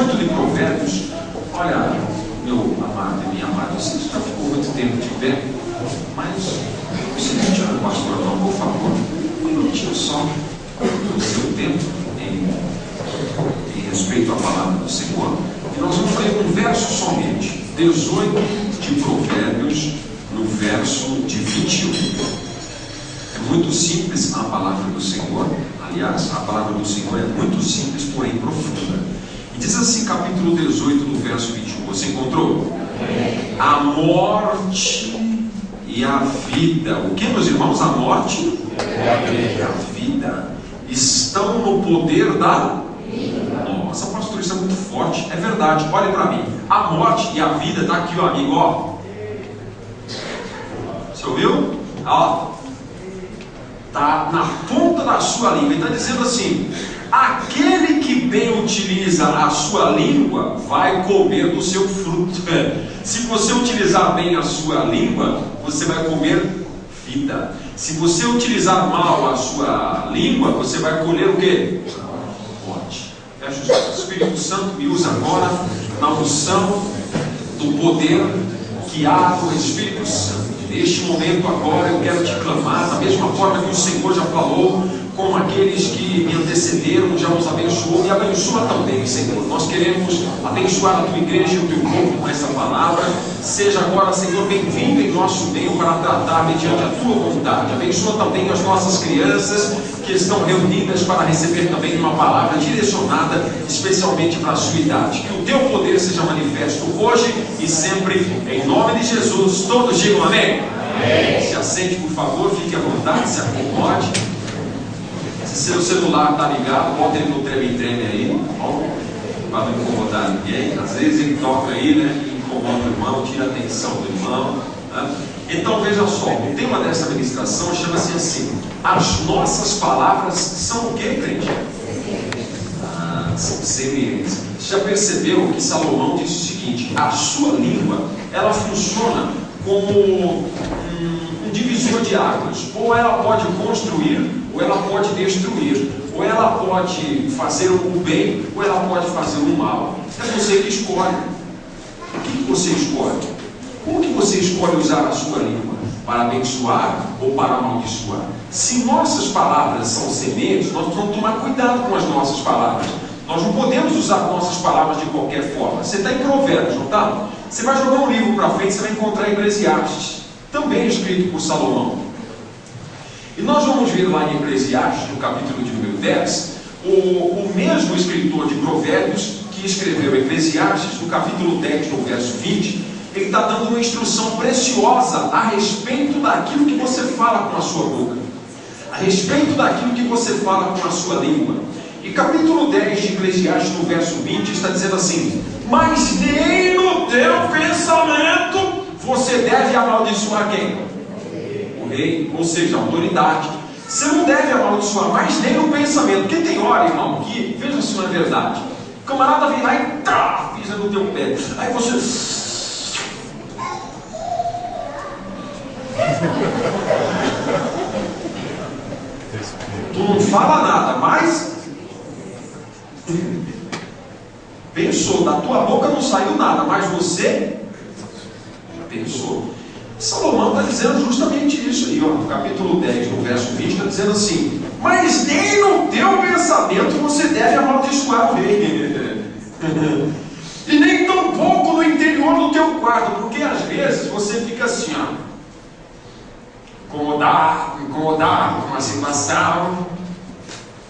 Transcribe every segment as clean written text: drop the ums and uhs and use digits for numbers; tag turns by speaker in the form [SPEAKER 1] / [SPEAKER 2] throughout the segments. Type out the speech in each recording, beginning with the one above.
[SPEAKER 1] 18 de Provérbios. Olha, meu amado e minha amada, você já ficou muito tempo de pé, mas o seguinte, olha, pastor, não, por favor, um minutinho só do seu tempo em respeito à palavra do Senhor, e nós vamos ler um verso somente, 18 de Provérbios, no verso de 21. É muito simples a palavra do Senhor. Aliás, a palavra do Senhor é muito simples, porém profunda. E diz assim, capítulo 18, no verso 21. Você encontrou? A morte e a vida. O que, meus irmãos? A morte e a vida estão no poder da... Nossa, pastor, isso é muito forte. É verdade, olhe para mim. A morte e a vida, está aqui, ó, amigo, ó. Você ouviu? Ó. Está na ponta da sua língua. Ele está dizendo assim: aquele que bem utiliza a sua língua vai comer do seu fruto. Se você utilizar bem a sua língua, você vai comer vida. Se você utilizar mal a sua língua, você vai colher o quê? Morte. O Espírito Santo me usa agora na unção do poder que há do Espírito Santo. Neste momento agora eu quero te clamar, da mesma forma que o Senhor já falou com aqueles que me antecederam, já nos abençoou, e abençoa também, Senhor. Nós queremos abençoar a tua igreja e o teu povo com essa palavra. Seja agora, Senhor, bem-vindo em nosso meio para tratar mediante a tua vontade. Abençoa também as nossas crianças que estão reunidas para receber também uma palavra direcionada especialmente para a sua idade. Que o teu poder seja manifesto hoje e sempre, em nome de Jesus. Todos digam amém. Amém. Se assente, por favor, fique à vontade, se acomode. Se seu celular está ligado, bota ele no treme-treme aí, tá bom? Para não incomodar ninguém. Às vezes ele toca aí, né? E incomoda o irmão, tira a atenção do irmão, né? Então veja só, o tema dessa ministração chama-se assim: as nossas palavras são o que, crente? São sementes. Você já percebeu que Salomão disse o seguinte: a sua língua, ela funciona como um divisor de águas. Ou ela pode construir, ou ela pode destruir. Ou ela pode fazer o bem, ou ela pode fazer o mal. É você que escolhe. O que você escolhe? Como que você escolhe usar a sua língua? Para abençoar ou para amaldiçoar? Se nossas palavras são sementes, nós precisamos tomar cuidado com as nossas palavras. Nós não podemos usar nossas palavras de qualquer forma. Você está em Provérbios, não está? Você vai jogar um livro para frente, você vai encontrar Eclesiastes, também escrito por Salomão. E nós vamos ver lá em Eclesiastes, no capítulo de número 10, o mesmo escritor de Provérbios que escreveu Eclesiastes, no capítulo 10, no verso 20, ele está dando uma instrução preciosa a respeito daquilo que você fala com a sua boca, a respeito daquilo que você fala com a sua língua. E capítulo 10 de Eclesiastes, no verso 20, está dizendo assim: mas nem no teu pensamento você deve amaldiçoar quem? O rei, ou seja, a autoridade. Você não deve amaldiçoar, mas nem no pensamento. Porque tem hora, irmão, que, veja se não é verdade, o camarada vem lá e pisa no teu pé. Aí você... tu não fala nada, mas pensou, da tua boca não saiu nada, mas você pensou. Salomão está dizendo justamente isso aí, ó, no capítulo 10, no verso 20, está dizendo assim: mas nem no teu pensamento você deve amaldiçoar o rei, e nem tampouco no interior do teu quarto, porque às vezes você fica assim, ó, incomodado com a situação,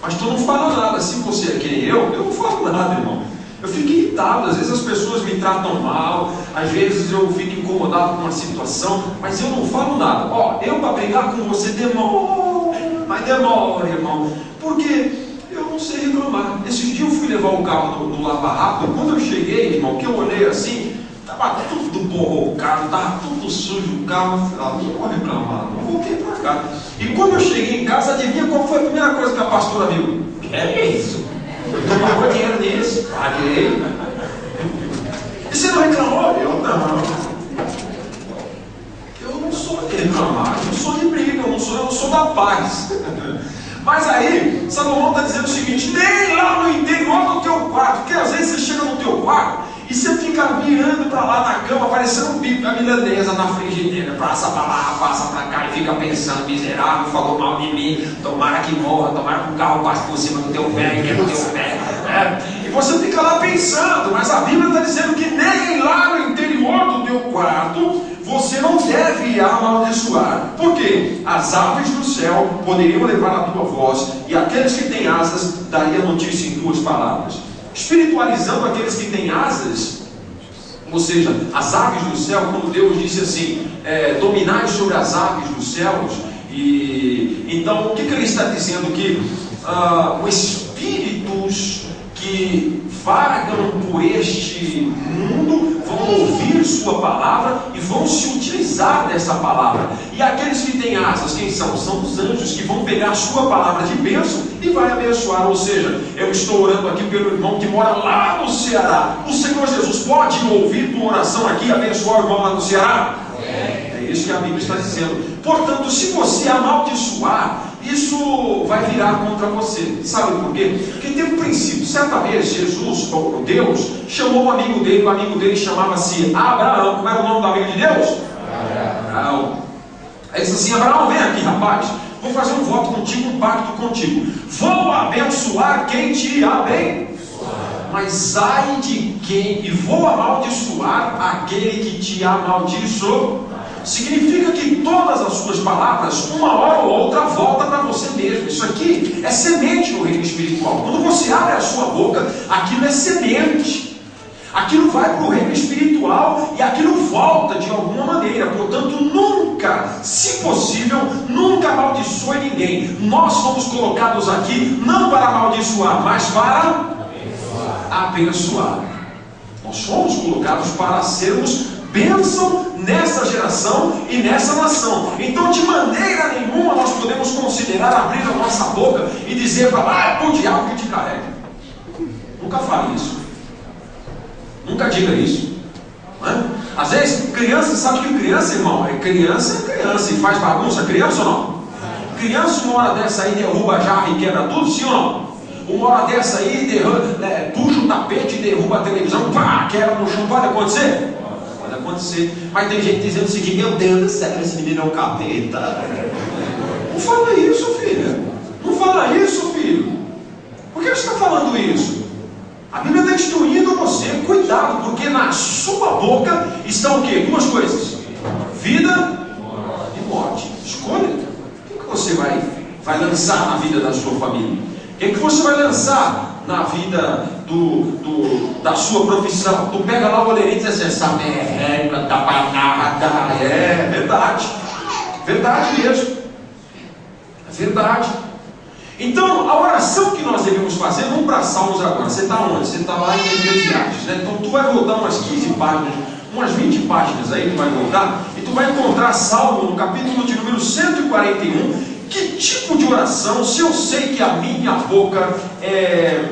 [SPEAKER 1] mas tu não fala nada. Se você é que nem eu não falo nada, irmão. Eu fico irritado, às vezes as pessoas me tratam mal, às vezes eu fico incomodado com uma situação, mas eu não falo nada. Ó, eu para brigar com você demora, mas demora, irmão, porque eu não sei reclamar. Esses dias eu fui levar o carro no Lava Rápido. Quando eu cheguei, irmão, que eu olhei assim, estava tudo borrocado, estava tudo sujo o carro. Eu falei, não vou reclamar, não, voltei para cá. E quando eu cheguei em casa, adivinha qual foi a primeira coisa que a pastora viu? Que é isso? Tu pagou dinheiro nisso? Paguei. E você não reclamou? Eu não. Eu não sou de reclamar, eu não sou de briga, eu não sou da paz. Mas aí, Salomão está dizendo o seguinte: nem lá no interior do teu quarto, porque às vezes você chega no teu quarto e você fica mirando para lá na cama, parecendo um bico da milanesa na frigideira, passa para lá, passa para cá e fica pensando: miserável, falou mal de mim, tomara que morra, tomara que o carro passe por cima do teu pé e quebra o teu pé. E você fica lá pensando, mas a Bíblia está dizendo que nem lá no interior do teu quarto você não deve amaldiçoar. Por quê? As aves do céu poderiam levar a tua voz, e aqueles que têm asas daria notícia em duas palavras. Espiritualizando aqueles que têm asas, ou seja, as aves do céu, quando Deus disse assim: dominai sobre as aves dos céus. E então o que ele está dizendo? Que os espíritos que vagam por este mundo vão ouvir sua palavra e vão se utilizar dessa palavra. E aqueles que têm asas, quem são? São os anjos que vão pegar a sua palavra de bênção e vai abençoar. Ou seja, eu estou orando aqui pelo irmão que mora lá no Ceará. O Senhor Jesus pode ouvir tua oração aqui e abençoar o irmão lá no Ceará? É isso que a Bíblia está dizendo. Portanto, se você amaldiçoar, isso vai virar contra você. Sabe por quê? Porque tem um princípio. Certa vez Jesus, ou Deus, chamou um amigo dele. O amigo dele chamava-se Abraão. Como era o nome do amigo de Deus? Abraão. Ele disse assim: Abraão, vem aqui, rapaz, vou fazer um voto contigo, um pacto contigo. Vou abençoar quem te abençoar, mas ai de quem, e vou amaldiçoar aquele que te amaldiçoou. Significa que todas as suas palavras, uma hora ou outra, volta para você mesmo. Isso aqui é semente no reino espiritual. Quando você abre a sua boca, aquilo é semente. Aquilo vai para o reino espiritual e aquilo volta de alguma maneira. Portanto, nunca, se possível, nunca amaldiçoe ninguém. Nós fomos colocados aqui não para amaldiçoar, mas para abençoar. Nós fomos colocados para sermos bênção nessa geração e nessa nação. Então, de maneira nenhuma nós podemos considerar abrir a nossa boca e dizer para lá: é o diabo que te carrega. Nunca fale isso. Nunca diga isso. Não é? Às vezes, criança, sabe que criança, irmão, é criança e faz bagunça. Criança ou não? Criança, uma hora dessa aí, derruba a jarra e quebra tudo, sim ou não? Uma hora dessa aí, puxa o tapete e derruba a televisão, pá, quebra no chão. Pode acontecer? Pode acontecer. Mas tem gente dizendo o seguinte: meu Deus do céu, esse menino é um capeta. Não fala isso, filha. Não fala isso, filho. Por que você está falando isso? A Bíblia está instruindo você: cuidado, porque na sua boca estão o quê? Duas coisas: vida e morte. Escolha. O que você vai lançar na vida da sua família? O que você vai lançar na vida da sua profissão? Tu pega lá o goleirinho e diz assim: essa merda da banada. É verdade. Verdade mesmo. É verdade. Então, a oração que nós devemos fazer, vamos para Salmos agora. Você está onde? Você está lá em Eclesiastes, né? Então, tu vai voltar umas 15 páginas, umas 20 páginas aí, tu vai voltar, e tu vai encontrar Salmo no capítulo de número 141. Que tipo de oração, se eu sei que a minha boca é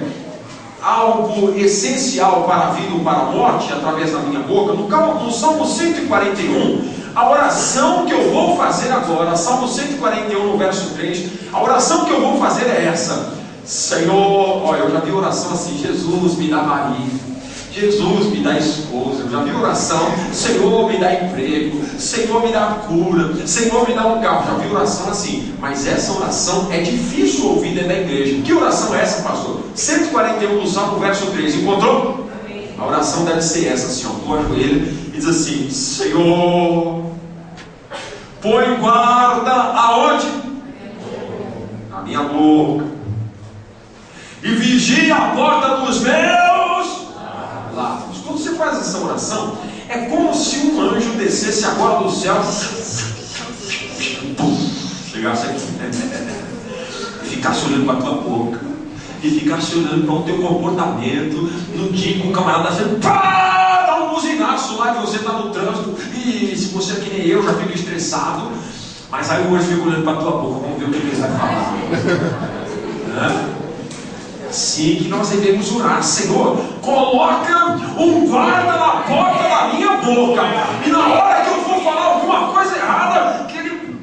[SPEAKER 1] algo essencial para a vida ou para a morte, através da minha boca, no Salmo 141, a oração que eu vou fazer agora, Salmo 141, no verso 3, a oração que eu vou fazer é essa: Senhor, olha, eu já vi oração assim: Jesus, me dá marido, Jesus, me dá esposa. Eu já vi oração: Senhor, me dá emprego, Senhor, me dá cura, Senhor, me dá um carro. Já vi oração assim. Mas essa oração é difícil ouvir dentro da igreja. Que oração é essa, pastor? 141 do Salmo, verso 3. Encontrou? A oração deve ser essa, assim, ó, tu ajoelha e diz assim: Senhor, põe guarda aonde? Na minha boca, e vigia a porta dos meus lábios. Quando você faz essa oração, é como se um anjo descesse agora do céu, chegasse aqui, e ficasse olhando para a tua boca, e ficasse olhando para o teu comportamento. No dia que o camarada dizendo, pá, dá um buzinaço lá, que você está no trânsito, e se você é que nem eu, já fica estressado. Mas aí o anjo fica olhando para a tua boca, vamos ver o que ele vai falar. Assim que nós devemos orar: Senhor, coloca um guarda na porta da minha boca, e na hora que eu for falar alguma coisa errada, que ele...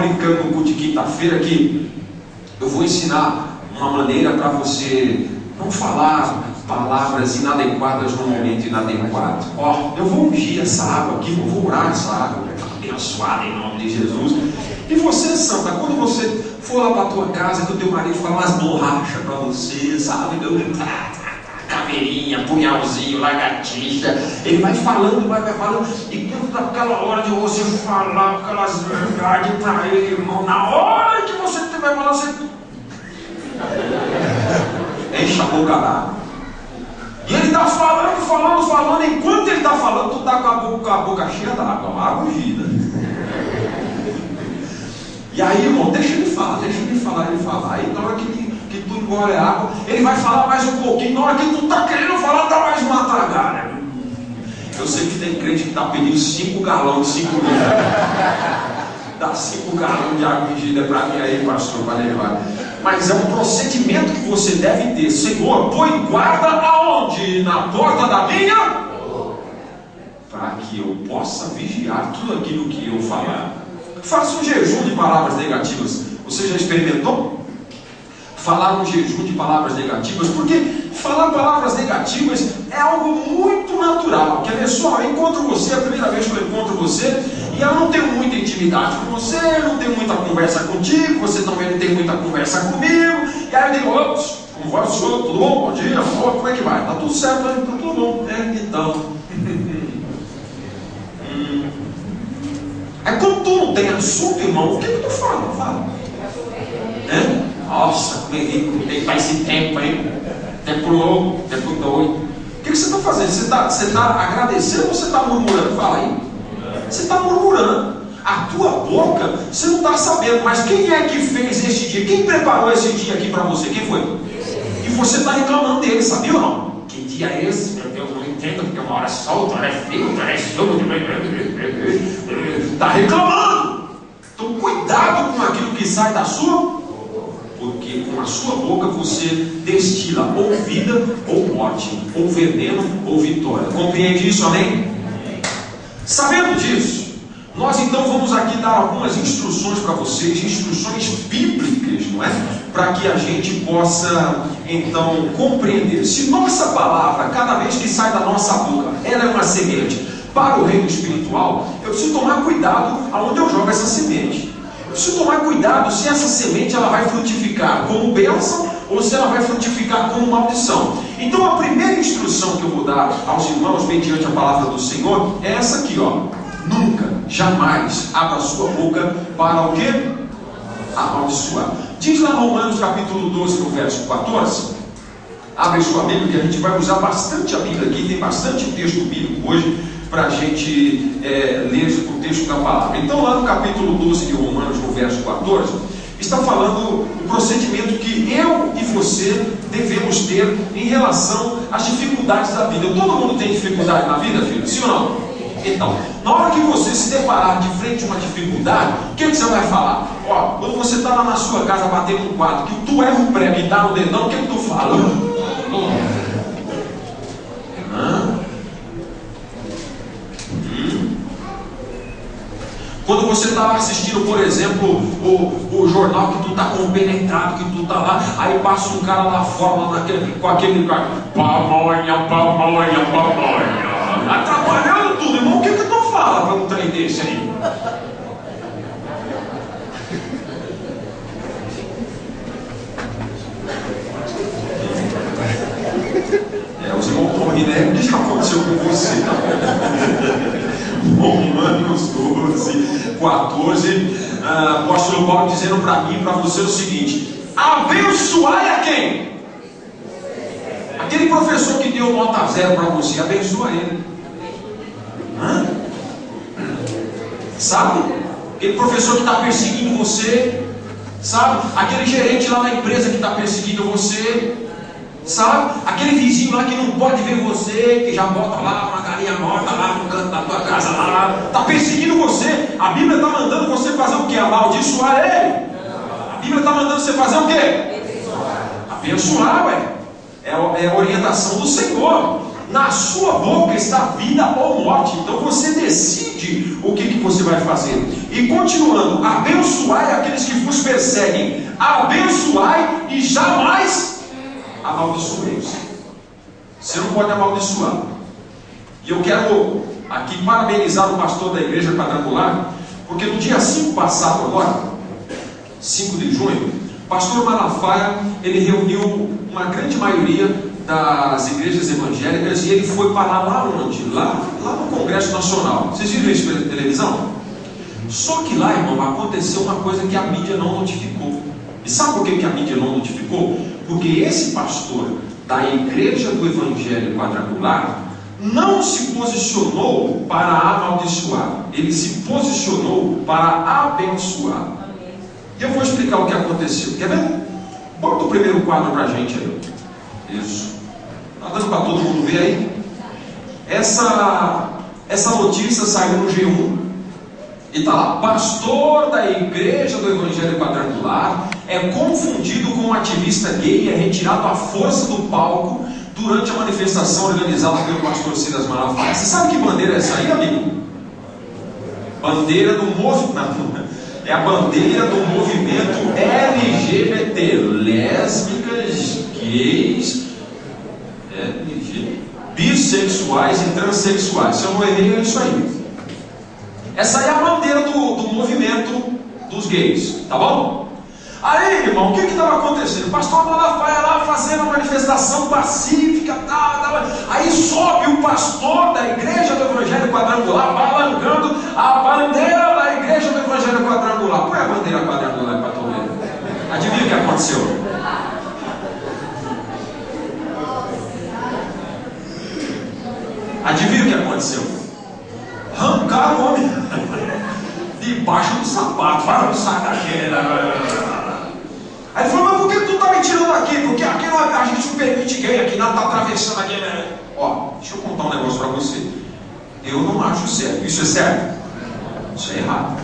[SPEAKER 1] brincando no culto de quinta-feira que eu vou ensinar uma maneira para você não falar palavras inadequadas no momento inadequado. Ó, eu vou ungir essa água aqui, eu vou orar essa água, vai estar abençoada em nome de Jesus. E você, santa, quando você for lá para a tua casa, que o teu marido fala umas borrachas para você, sabe? Caveirinha, punhalzinho, lagartixa, ele vai falando, vai falando, e quando dá aquela hora de você falar aquelas verdades para ele, irmão, na hora que você vai falar, você enche a boca d'água. E ele está falando, enquanto ele está falando, tu está com a boca cheia d'água, água ungida. E aí, irmão, deixa ele falar. Aí na hora que tu engole a água, ele vai falar mais um pouquinho. Na hora que tu está querendo falar, dá mais uma tragada. Eu sei que tem crente que está pedindo 5 galões de 5 litros. Dá 5 galões de água ungida para mim aí, pastor, para levar. Mas é um procedimento que você deve ter. Senhor, põe guarda aonde? Na porta da minha? Para que eu possa vigiar tudo aquilo que eu falar. Faça um jejum de palavras negativas. Você já experimentou? Falar um jejum de palavras negativas? Porque falar palavras negativas é algo muito natural. Quer ver só? Eu encontro você, a primeira vez que eu encontro você, e eu não tenho muita intimidade com você, não tenho muita conversa contigo, você também não tem muita conversa comigo. E aí eu digo, ops, como vai o senhor? Tudo bom? Bom dia, amor, como é que vai? Tá tudo certo, né? Tá tudo bom. Então. Aí quando tu não tem assunto, irmão, o que tu fala? Fala. Nossa, como é rico, tem que esse tempo, hein? Tempo louco, tempo doido. O que você está fazendo? Você está agradecendo ou você está murmurando? Fala aí. Você está murmurando. A tua boca, você não está sabendo, mas quem é que fez esse dia? Quem preparou esse dia aqui para você? Quem foi? E você está reclamando dele, sabia ou não? Que dia é esse? Meu Deus, eu não entendo, porque uma hora solta, uma hora é frio, uma hora é chuva. Está reclamando. Então cuidado com aquilo que sai da sua, porque com a sua boca você destila ou vida ou morte, ou veneno ou vitória. Compreende isso, amém? Sabendo disso, nós então vamos aqui dar algumas instruções para vocês, instruções bíblicas, não é? Para que a gente possa então compreender. Se nossa palavra, cada vez que sai da nossa boca, ela é uma semente para o reino espiritual, eu preciso tomar cuidado aonde eu jogo essa semente. Eu preciso tomar cuidado se essa semente ela vai frutificar como bênção ou se ela vai frutificar como maldição. Então a primeira instrução que eu vou dar aos irmãos mediante a palavra do Senhor é essa aqui, ó. Nunca, jamais abra sua boca para o quê? Amaldiçoar. Diz lá Romanos capítulo 12, no verso 14. Abre sua Bíblia que a gente vai usar bastante a Bíblia aqui. Tem bastante texto bíblico hoje para a gente ler o texto da palavra. Então lá no capítulo 12 de Romanos, no verso 14, está falando o procedimento que eu e você devemos ter em relação às dificuldades da vida. Todo mundo tem dificuldade na vida, filho? Sim ou não? Então, na hora que você se deparar de frente a uma dificuldade, o que você vai falar? Ó, quando você está lá na sua casa batendo um quadro, que tu erra o prego e dá no dedão, o que tu fala? Quando você está assistindo, por exemplo, o jornal que tu está compenetrado, que tu está lá, aí passa um cara lá fora com aquele cara, pamonha, atrapalhando tudo, irmão. O que tu fala para um trem desse aí? Os irmãos estão rindo, né? O que já aconteceu com você? Romanos 12, 14, apóstolo Paulo dizendo para mim e para você o seguinte: abençoai a quem? Aquele professor que deu nota 0 para você, abençoa ele. Sabe? Aquele professor que está perseguindo você, sabe? Aquele gerente lá na empresa que está perseguindo você, sabe? Aquele vizinho lá que não pode ver você, que já bota lá uma galinha morta lá no canto da tua casa, lá, está perseguindo você. A Bíblia está mandando você fazer o que? Amaldiçoar ele. A Bíblia está mandando você fazer o que? Abençoar, ué. É a orientação do Senhor. Na sua boca está vida ou morte. Então você decide o que você vai fazer. E continuando: abençoai aqueles que vos perseguem, abençoai e jamais amaldiçoeis. Você não pode amaldiçoar. E eu quero aqui parabenizar o pastor da igreja quadrangular, porque no dia 5 passado agora, 5 de junho, o pastor Malafaia, ele reuniu uma grande maioria das igrejas evangélicas e ele foi parar lá onde? Lá no Congresso Nacional. Vocês viram isso pela televisão? Só que lá, irmão, aconteceu uma coisa que a mídia não notificou. E sabe por que a mídia não notificou? Porque esse pastor da igreja do Evangelho Quadrangular não se posicionou para amaldiçoar, ele se posicionou para abençoar. E eu vou explicar o que aconteceu. Quer ver? Bota o primeiro quadro para a gente aí. Isso. Está dando para todo mundo ver aí? Essa notícia saiu no G1 e está lá: pastor da igreja do Evangelho Quadrangular é confundido com um ativista gay e é retirado à força do palco durante a manifestação organizada pelo pastor Silas Malafaia. Você sabe que bandeira é essa aí, amigo? Bandeira do movimento. É a bandeira do movimento LGBT, lésbicas, gays, bissexuais e transexuais. Se eu não errei, é isso aí. Essa aí é a bandeira do movimento dos gays, tá bom? Aí, irmão, o que estava acontecendo? O pastor Malafaia lá fazendo a manifestação pacífica, tal. Aí sobe o pastor da igreja do Evangelho Quadrangular balangando a bandeira da igreja do Evangelho Quadrangular. Põe a bandeira quadrangular para tu ver. Adivinha o que aconteceu? Adivinha o que aconteceu? Arrancaram o homem debaixo do sapato. Fala, não sai daqui. Aí ele falou: mas por que tu tá me tirando aqui? Porque aqui a gente não permite gay, aqui não tá atravessando aqui, né? Ó, deixa eu contar um negócio para você. Eu não acho certo. Isso é certo? Isso é errado.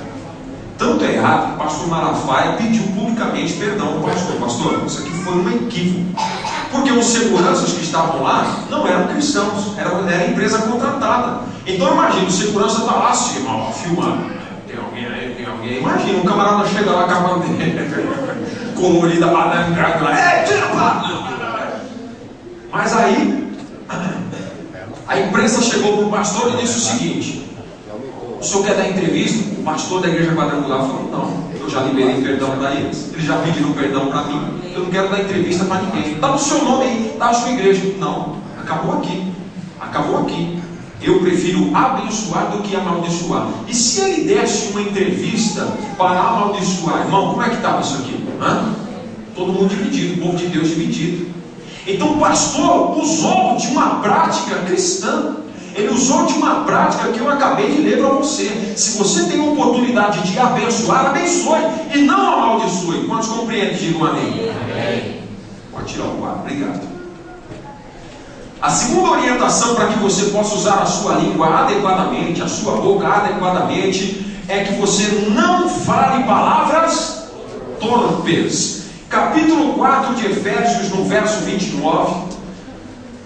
[SPEAKER 1] Tanto é errado que o pastor Malafaia pediu publicamente perdão ao pastor. Pastor, isso aqui foi um equívoco. Porque os seguranças que estavam lá não eram cristãos, era empresa contratada. Então imagina, o segurança está lá assim, ó, filmando. Tem alguém aí, tem alguém aí. Imagina, um camarada chega lá com a bandeira colorida, balangada lá. Tira pra... Mas aí, a imprensa chegou para o pastor e disse o seguinte: o senhor quer dar entrevista? O pastor da igreja quadrangular falou: não, eu já liberei perdão para eles, eles já pediram perdão para mim, eu não quero dar entrevista para ninguém. Dá o seu nome aí, dá a sua igreja. Não, acabou aqui, acabou aqui. Eu prefiro abençoar do que amaldiçoar. E se ele desse uma entrevista para amaldiçoar, irmão, como é que estava isso aqui? Todo mundo dividido, o povo de Deus dividido. Então o pastor usou de uma prática cristã. Ele usou de uma prática que eu acabei de ler para você. Se você tem a oportunidade de abençoar, abençoe e não amaldiçoe. Quantos compreendem? Digam amém. Amém. Pode tirar o quadro, obrigado. A segunda orientação para que você possa usar a sua língua adequadamente, a sua boca adequadamente, é que você não fale palavras torpes. Capítulo 4 de Efésios, no verso 29.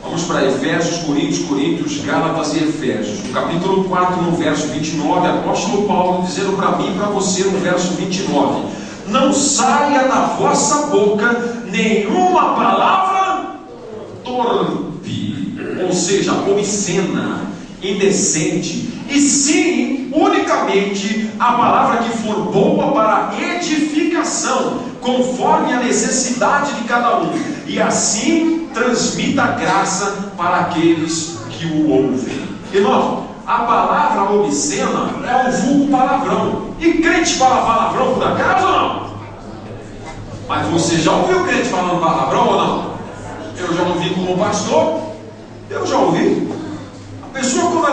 [SPEAKER 1] Vamos para Efésios, Coríntios, Gálatas e Efésios. No capítulo 4, no verso 29, apóstolo Paulo dizendo para mim e para você no verso 29: não saia da vossa boca nenhuma palavra torpe, ou seja, obscena, indecente, e sim, unicamente, a palavra que for boa para edificação, conforme a necessidade de cada um, e assim transmita graça para aqueles que o ouvem. Irmão, a palavra obscena é o vulgo palavrão. E crente fala palavrão por acaso ou não? Mas você já ouviu crente falando palavrão ou não? Eu já ouvi como pastor. Eu já ouvi. A pessoa, quando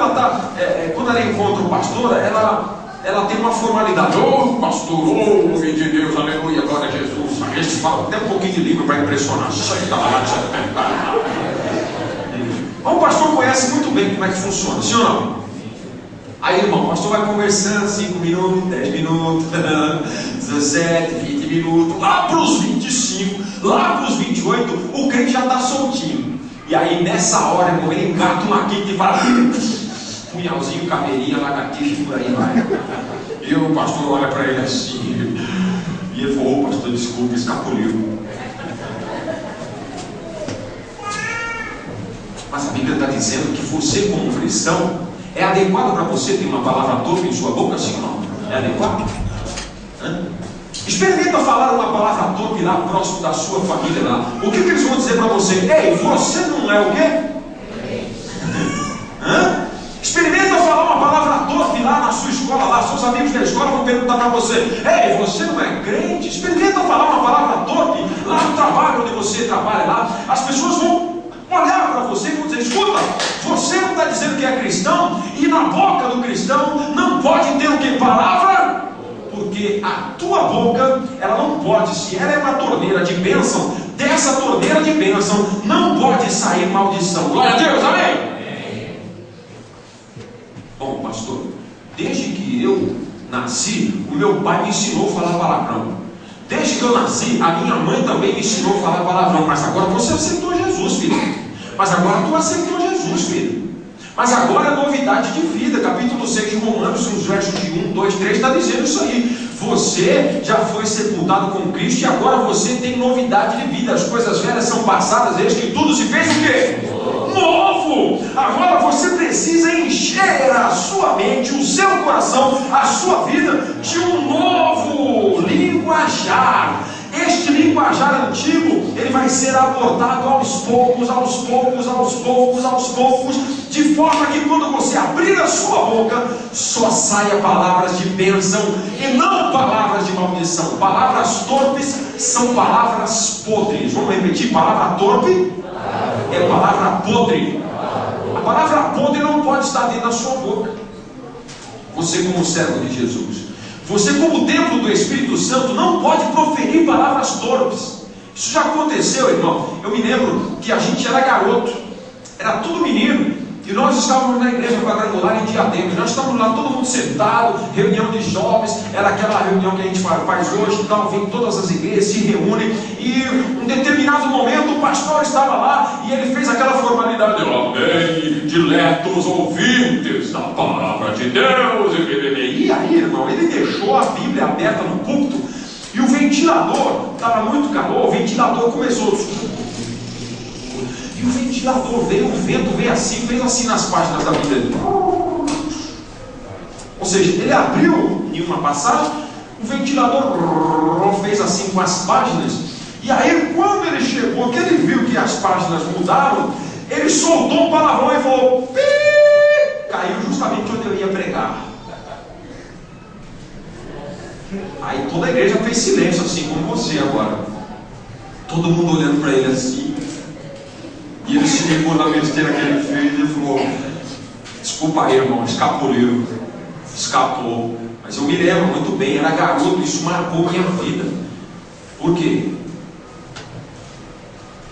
[SPEAKER 1] ela encontra o pastor, ela tem uma formalidade. Ô pastor, ô homem de Deus, aleluia, glória a Jesus. A gente fala até um pouquinho de língua para impressionar. Isso aí está lá, isso aí. O pastor conhece muito bem como é que funciona, sim ou não? Aí, irmão, o pastor vai conversando 5 minutos, 10 minutos, 17, 20 minutos, lá para os 25, lá para os 28, o crente já está soltinho. E aí nessa hora, irmão, ele engata uma quinta e fala, punhalzinho, caveirinha, lagartixa, por aí vai. E o pastor olha para ele assim, e ele falou, pastor, desculpa, escapuliu. Mas a Bíblia está dizendo que você, como cristão, é adequado para você ter uma palavra torpe em sua boca, sim ou não? É adequado? Experimenta falar uma palavra torpe lá próximo da sua família lá. O que eles vão dizer para você? Ei, você não é o quê? Experimenta falar uma palavra torpe lá na sua escola, lá seus amigos da escola vão perguntar para você: ei, você não é crente? Experimenta falar uma palavra torpe lá no trabalho onde você trabalha lá. As pessoas vão olhar para você e vão dizer: escuta, você não está dizendo que é cristão, e na boca do cristão não pode ter o que? Palavra? Porque a tua boca, ela não pode, se ela é uma torneira de bênção, dessa torneira de bênção não pode sair maldição. Glória a Deus, amém? Bom, pastor, desde que eu nasci, o meu pai me ensinou a falar palavrão. Desde que eu nasci, a minha mãe também me ensinou a falar palavrão. Mas agora você aceitou Jesus, filho. Mas agora tu aceitou Jesus, filho. Mas agora é novidade de vida. Capítulo 6 de Romanos, nos versos de 1, 2, 3, está dizendo isso aí. Você já foi sepultado com Cristo e agora você tem novidade de vida. As coisas velhas são passadas, eis que tudo se fez o quê? Novo! Agora você precisa encher a sua mente, o seu coração, a sua vida de um novo linguajar. Este linguajar antigo, ele vai ser abortado aos poucos, de forma que quando você abrir a sua boca, só saia palavras de bênção e não palavras de maldição. Palavras torpes são palavras podres. Vamos repetir: palavra torpe é palavra podre. A palavra podre não pode estar dentro da sua boca. Você, como servo de Jesus, você, como templo do Espírito Santo, não pode proferir palavras torpes. Isso já aconteceu, irmão. Eu me lembro que a gente era garoto, era tudo menino, e nós estávamos na igreja quadrangular em Diadema. Nós estávamos lá, todo mundo sentado, reunião de jovens, era aquela reunião que a gente faz hoje, então vem todas as igrejas, se reúnem, e em um determinado momento o pastor estava lá, e ele fez aquela formalidade: amém, diletos ouvintes da palavra de Deus, e aí, irmão, ele deixou a Bíblia aberta no púlpito, e o ventilador, estava muito calor, o ventilador começou, e o ventilador veio, o vento veio assim, fez assim nas páginas da Bíblia. Ou seja, ele abriu em uma passagem, o ventilador fez assim com as páginas, e aí quando ele chegou, que ele viu que as páginas mudaram, ele soltou um palavrão e falou: pi! Caiu justamente onde eu ia pregar. Aí toda a igreja fez silêncio, assim como você agora, todo mundo olhando para ele assim. E ele se ligou na besteira que ele fez e falou: desculpa aí, irmão, escapuliu, escapou. Mas eu me lembro muito bem, era garoto, isso marcou minha vida. Por quê?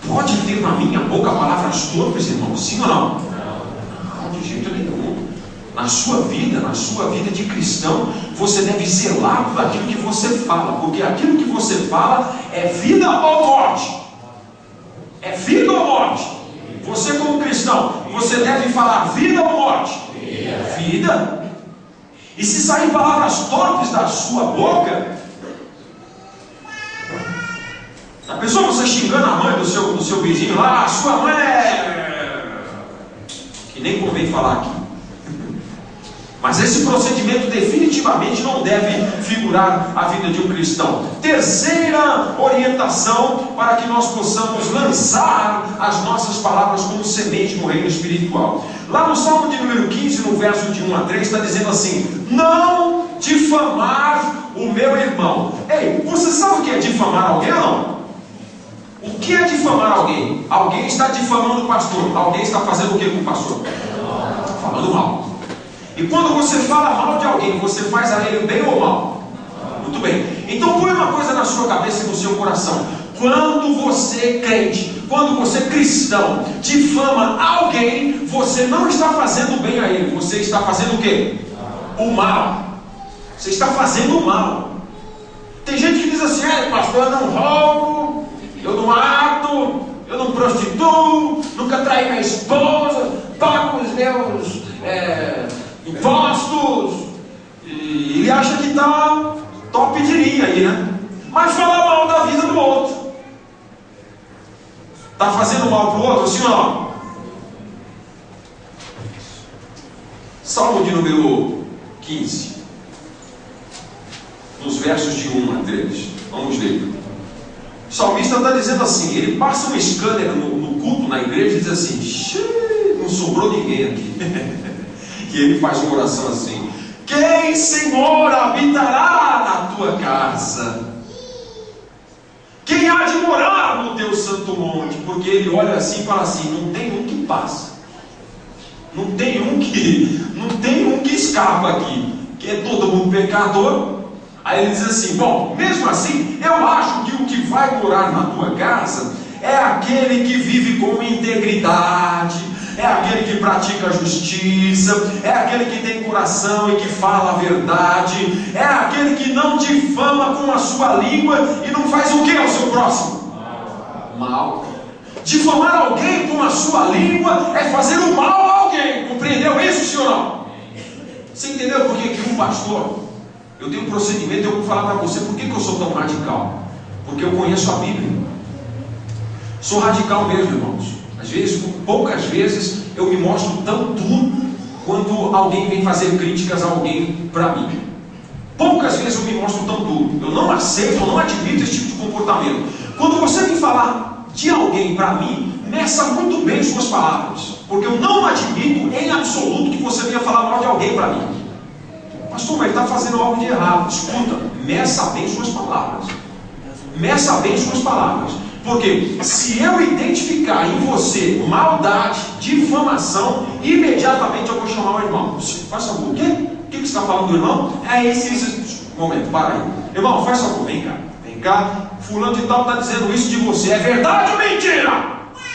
[SPEAKER 1] Pode ter na minha boca palavras torpes, irmão? Sim ou não? Não, de jeito nenhum. Na sua vida de cristão, você deve zelar por aquilo que você fala, porque aquilo que você fala é vida ou morte. É vida ou morte? Você, como cristão, você deve falar vida ou morte? Vida. E se sair palavras torpes da sua boca, a pessoa, você xingando a mãe do seu vizinho lá, a sua mãe é... que nem convém falar aqui. Mas esse procedimento definitivamente não deve figurar a vida de um cristão. Terceira orientação para que nós possamos lançar as nossas palavras como semente no reino espiritual. Lá no Salmo de número 15, no verso de 1 a 3, está dizendo assim: não difamar o meu irmão. Ei, você sabe o que é difamar alguém ou não? O que é difamar alguém? Alguém está difamando o pastor. Alguém está fazendo o que com o pastor? Falando mal. E quando você fala mal de alguém, você faz a ele bem ou mal? Muito bem. Então põe uma coisa na sua cabeça e no seu coração: quando você crente, quando você cristão difama alguém, você não está fazendo bem a ele, você está fazendo o quê? O mal. Você está fazendo o mal. Tem gente que diz assim: pastor, eu não roubo, eu não mato, eu não prostituo, nunca traí minha esposa, pago os meus impostos. E ele acha que está top de linha aí, né? Mas fala mal da vida do outro. Está fazendo mal para o outro, sim ou não? Salmo de número 15, nos versos de 1 a 3. Vamos ler. O salmista está dizendo assim, ele passa um scanner no culto, na igreja, e diz assim, não sobrou ninguém aqui. E ele faz uma oração assim, quem, Senhor, habitará na tua casa? Quem há de morar no teu santo monte? Porque ele olha assim e fala assim, não tem um que passa, não tem um que escapa aqui, que é todo mundo pecador. Aí ele diz assim, bom, mesmo assim, eu acho que o que vai morar na tua casa é aquele que vive com integridade, é aquele que pratica a justiça, é aquele que tem coração e que fala a verdade, é aquele que não difama com a sua língua e não faz o que ao seu próximo? Mal. Difamar alguém com a sua língua é fazer o mal a alguém. Compreendeu isso, senhor? Não? Você entendeu por que um pastor, eu tenho um procedimento, eu vou falar para você por que eu sou tão radical? Porque eu conheço a Bíblia. Sou radical mesmo, irmãos. Às vezes, poucas vezes, eu me mostro tão duro quando alguém vem fazer críticas a alguém para mim. Poucas vezes eu me mostro tão duro. Eu não aceito, eu não admito esse tipo de comportamento. Quando você vem falar de alguém para mim, meça muito bem suas palavras, porque eu não admito em absoluto que você venha falar mal de alguém para mim. Pastor, mas ele está fazendo algo de errado. Escuta, meça bem suas palavras. Meça bem suas palavras. Porque se eu identificar em você maldade, difamação, imediatamente eu vou chamar o irmão. Faz favor, o quê? O que você está falando do irmão? É esse. Momento, para aí. Irmão, faz favor, vem cá. Vem cá. Fulano de tal está dizendo isso de você. É verdade ou mentira?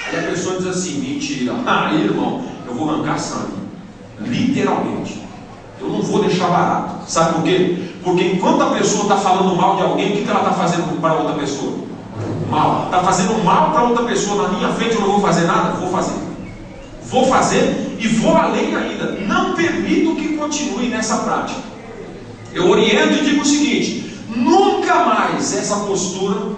[SPEAKER 1] Aí a pessoa diz assim, mentira. Aí, irmão, eu vou arrancar sangue. Literalmente. Eu não vou deixar barato. Sabe por quê? Porque enquanto a pessoa está falando mal de alguém, o que ela está fazendo para outra pessoa? Mal. Está fazendo mal para outra pessoa. Na minha frente eu não vou fazer nada? Vou fazer. Vou fazer e vou além ainda. Não permito que continue nessa prática. Eu oriento e digo o seguinte, nunca mais essa postura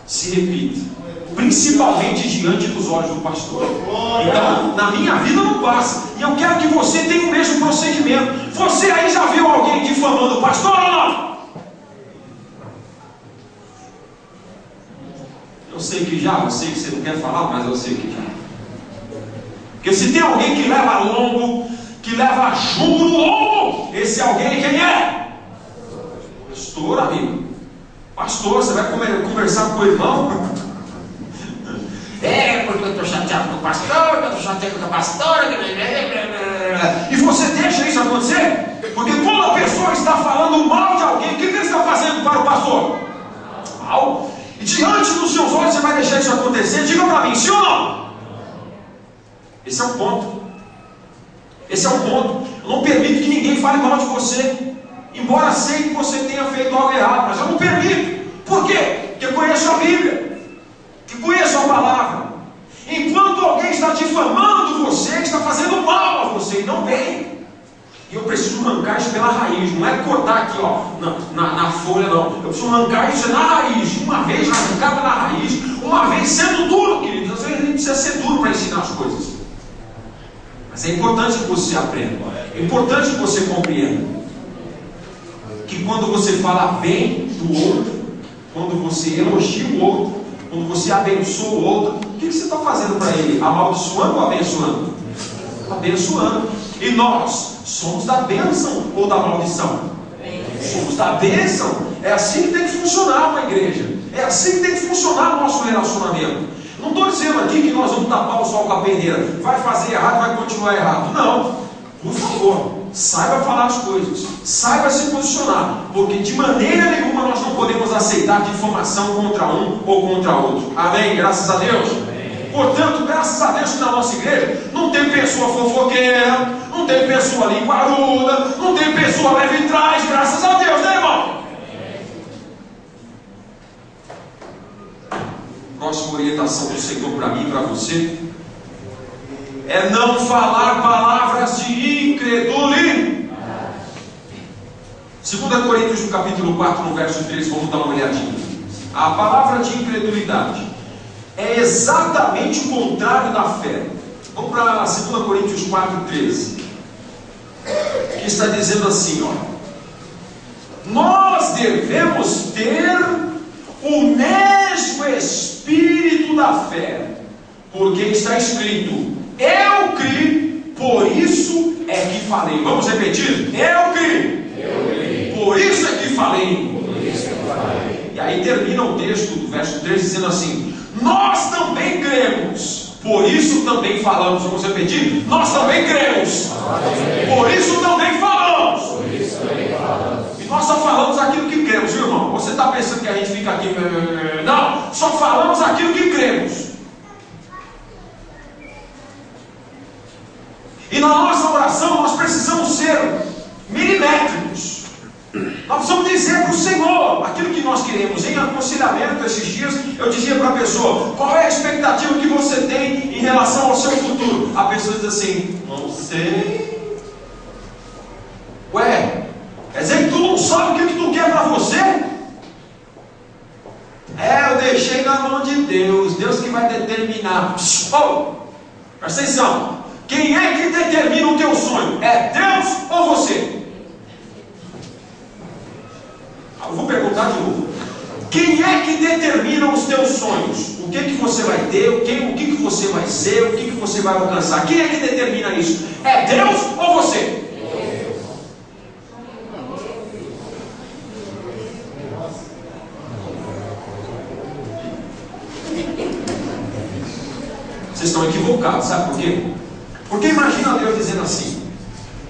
[SPEAKER 1] se repita. Principalmente diante dos olhos do pastor. Então, na minha vida não passa. E eu quero que você tenha o mesmo procedimento. Você aí já viu alguém difamando o pastor ou não? Eu sei que já, eu sei que você não quer falar, mas eu sei que já. Porque se tem alguém que leva lombo, que leva chumbo no lombo, esse alguém quem é? Pastor, amigo. Pastor, você vai conversar com o irmão? Porque eu estou chateado com o pastor, eu estou chateado com a pastora. E você deixa isso acontecer? Porque quando a pessoa está falando mal de alguém, o que ele está fazendo para o pastor? Mal. E diante dos seus olhos você vai deixar isso acontecer? Diga para mim, sim ou não? Esse é o ponto. Esse é o ponto. Eu não permito que ninguém fale mal de você. Embora sei que você tenha feito algo errado, mas eu não permito. Por quê? Porque eu conheço a Bíblia. Que conheço a palavra. Enquanto alguém está difamando você, está fazendo mal a você, e não bem. E eu preciso arrancar isso pela raiz. Não é cortar aqui, ó, na folha, não. Eu preciso arrancar isso na raiz. Uma vez arrancada na raiz, uma vez sendo duro, querido. Às vezes a gente precisa ser duro para ensinar as coisas. Mas é importante que você aprenda. É importante que você compreenda que quando você fala bem do outro, quando você elogia o outro, quando você abençoa o outro, o que você está fazendo para ele? Amaldiçoando ou abençoando? Abençoando. E nós somos da bênção ou da maldição? Somos da bênção. É assim que tem que funcionar uma igreja. É assim que tem que funcionar o nosso relacionamento. Não estou dizendo aqui que nós vamos tapar o sol com a peneira. Vai fazer errado, vai continuar errado. Não. Por favor, saiba falar as coisas. Saiba se posicionar. Porque de maneira nenhuma nós não podemos aceitar difamação contra um ou contra outro. Amém? Graças a Deus. Amém. Portanto, graças a Deus que na nossa igreja não tem pessoa fofoqueira, não tem pessoa linguaruda, não tem pessoa leve trás. Graças a Deus, né, irmão? Próximo orientação do Senhor para mim e para você é não falar palavras de incredulidade. 2 Coríntios, no capítulo 4, no verso 3, vamos dar uma olhadinha. A palavra de incredulidade é exatamente o contrário da fé. Vamos para 2 Coríntios 4, 13, que está dizendo assim, ó: nós devemos ter o mesmo espírito da fé, porque está escrito: eu criei, por isso é que falei. Vamos repetir? Eu criei, por isso é que falei. E aí termina o texto do verso 3 dizendo assim: nós também cremos, por isso também falamos. Vamos repetir? Nós também cremos, por isso também falamos. E nós só falamos aquilo que cremos, viu, irmão? Você está pensando que a gente fica aqui? Não, só falamos aquilo que cremos. E na nossa oração nós precisamos ser milimétricos. Nós precisamos dizer para o Senhor aquilo que nós queremos. Em aconselhamento esses dias, eu dizia para a pessoa: qual é a expectativa que você tem em relação ao seu futuro? A pessoa diz assim: não sei. Ué, quer dizer que tu não sabe o que tu quer para você? Eu deixei na mão de Deus, Deus que vai determinar. Oh, presta atenção. Quem é que determina o teu sonho? É Deus ou você? Eu vou perguntar de novo. Quem é que determina os teus sonhos? O que você vai ter? O que você vai ser? O que você vai alcançar? Quem é que determina isso? É Deus ou você? Vocês estão equivocados, sabe por quê? Porque imagina Deus dizendo assim: